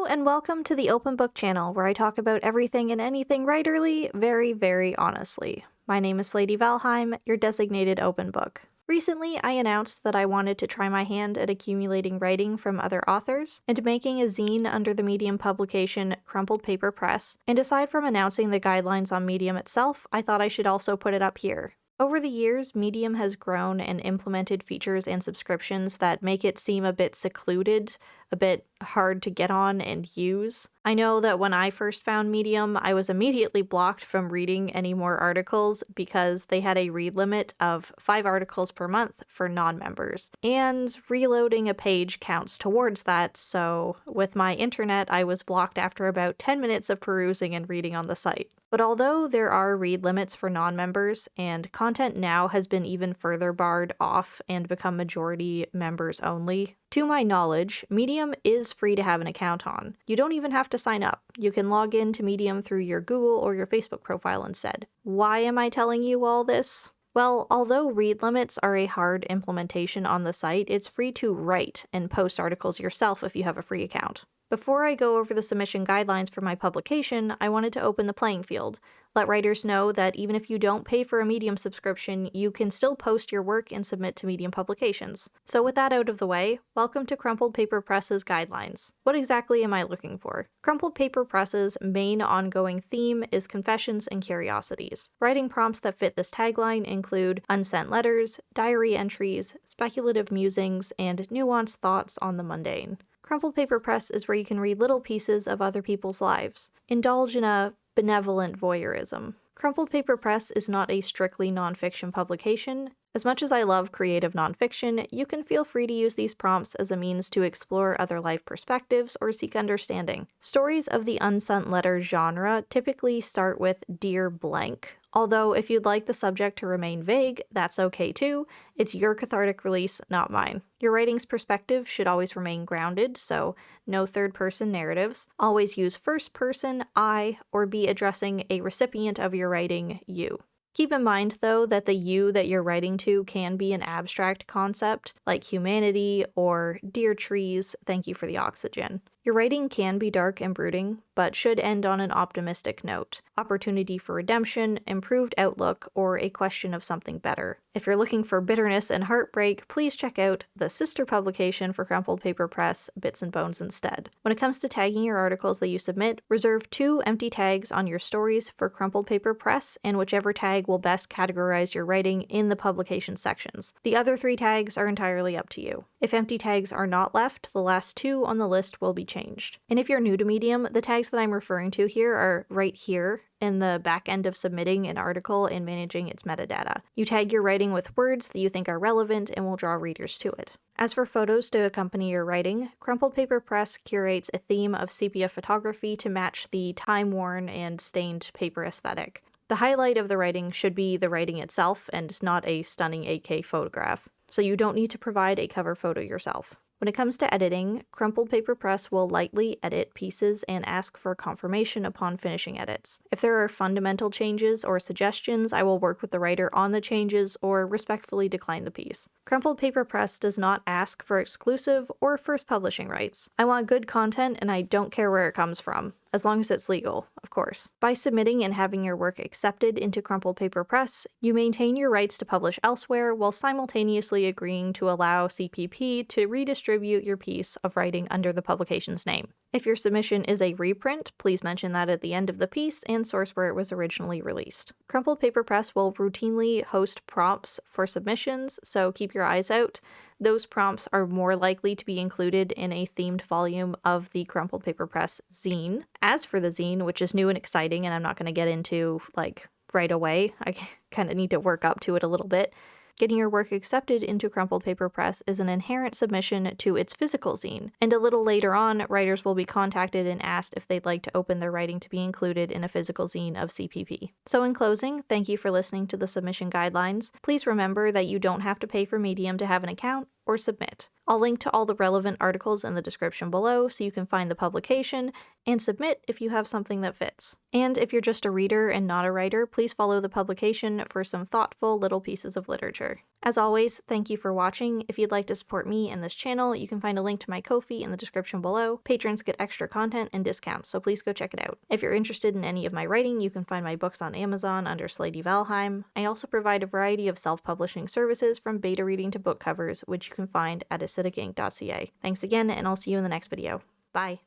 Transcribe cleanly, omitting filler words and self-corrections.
and welcome to the Open Book channel, where I talk about everything and anything writerly, very, very honestly. My name is Lady Valheim, your designated open book. Recently, I announced that I wanted to try my hand at accumulating writing from other authors and making a zine under the Medium publication Crumpled Paper Press, and aside from announcing the guidelines on Medium itself, I thought I should also put it up here. Over the years, Medium has grown and implemented features and subscriptions that make it seem a bit secluded, a bit hard to get on and use. I know that when I first found Medium, I was immediately blocked from reading any more articles because they had a read limit of 5 articles per month for non-members. And reloading a page counts towards that, so with my internet, I was blocked after about 10 minutes of perusing and reading on the site. But although there are read limits for non-members, and content now has been even further barred off and become majority members only, to my knowledge, Medium is free to have an account on. You don't even have to sign up. You can log in to Medium through your Google or your Facebook profile instead. Why am I telling you all this? Well, although read limits are a hard implementation on the site, it's free to write and post articles yourself if you have a free account. Before I go over the submission guidelines for my publication, I wanted to open the playing field. Let writers know that even if you don't pay for a Medium subscription, you can still post your work and submit to Medium publications. So with that out of the way, welcome to Crumpled Paper Press's guidelines. What exactly am I looking for? Crumpled Paper Press's main ongoing theme is confessions and curiosities. Writing prompts that fit this tagline include unsent letters, diary entries, speculative musings, and nuanced thoughts on the mundane. Crumpled Paper Press is where you can read little pieces of other people's lives. Indulge in a benevolent voyeurism. Crumpled Paper Press is not a strictly nonfiction publication. As much as I love creative nonfiction, you can feel free to use these prompts as a means to explore other life perspectives or seek understanding. Stories of the unsent letter genre typically start with Dear Blank, although if you'd like the subject to remain vague, that's okay too. It's your cathartic release, not mine. Your writing's perspective should always remain grounded, so no third-person narratives. Always use first person, I, or be addressing a recipient of your writing, you. Keep in mind, though, that the you that you're writing to can be an abstract concept, like humanity or dear trees, thank you for the oxygen. Your writing can be dark and brooding, but should end on an optimistic note, opportunity for redemption, improved outlook, or a question of something better. If you're looking for bitterness and heartbreak, please check out the sister publication for Crumpled Paper Press, Bits and Bones instead. When it comes to tagging your articles that you submit, reserve 2 empty tags on your stories for Crumpled Paper Press, and whichever tag will best categorize your writing in the publication sections. The other 3 tags are entirely up to you. If empty tags are not left, the last 2 on the list will be changed. And if you're new to Medium, the tags that I'm referring to here are right here in the back end of submitting an article and managing its metadata. You tag your writing with words that you think are relevant and will draw readers to it. As for photos to accompany your writing, Crumpled Paper Press curates a theme of sepia photography to match the time-worn and stained paper aesthetic. The highlight of the writing should be the writing itself and not a stunning 8K photograph, so you don't need to provide a cover photo yourself. When it comes to editing, Crumpled Paper Press will lightly edit pieces and ask for confirmation upon finishing edits. If there are fundamental changes or suggestions, I will work with the writer on the changes or respectfully decline the piece. Crumpled Paper Press does not ask for exclusive or first publishing rights. I want good content and I don't care where it comes from, as long as it's legal, of course. By submitting and having your work accepted into Crumpled Paper Press, you maintain your rights to publish elsewhere while simultaneously agreeing to allow CPP to redistribute your piece of writing under the publication's name. If your submission is a reprint, please mention that at the end of the piece and source where it was originally released. Crumpled Paper Press will routinely host prompts for submissions, so keep your eyes out. Those prompts are more likely to be included in a themed volume of the Crumpled Paper Press zine. As for the zine, which is new and exciting and I'm not going to get into right away, I kind of need to work up to it a little bit. Getting your work accepted into Crumpled Paper Press is an inherent submission to its physical zine, and a little later on, writers will be contacted and asked if they'd like to open their writing to be included in a physical zine of CPP. So in closing, thank you for listening to the submission guidelines. Please remember that you don't have to pay for Medium to have an account or submit. I'll link to all the relevant articles in the description below so you can find the publication and submit if you have something that fits. And if you're just a reader and not a writer, please follow the publication for some thoughtful little pieces of literature. As always, thank you for watching. If you'd like to support me and this channel, you can find a link to my Ko-fi in the description below. Patrons get extra content and discounts, so please go check it out. If you're interested in any of my writing, you can find my books on Amazon under Slady Valheim. I also provide a variety of self-publishing services from beta reading to book covers, which you can find at acidicink.ca. Thanks again, and I'll see you in the next video. Bye!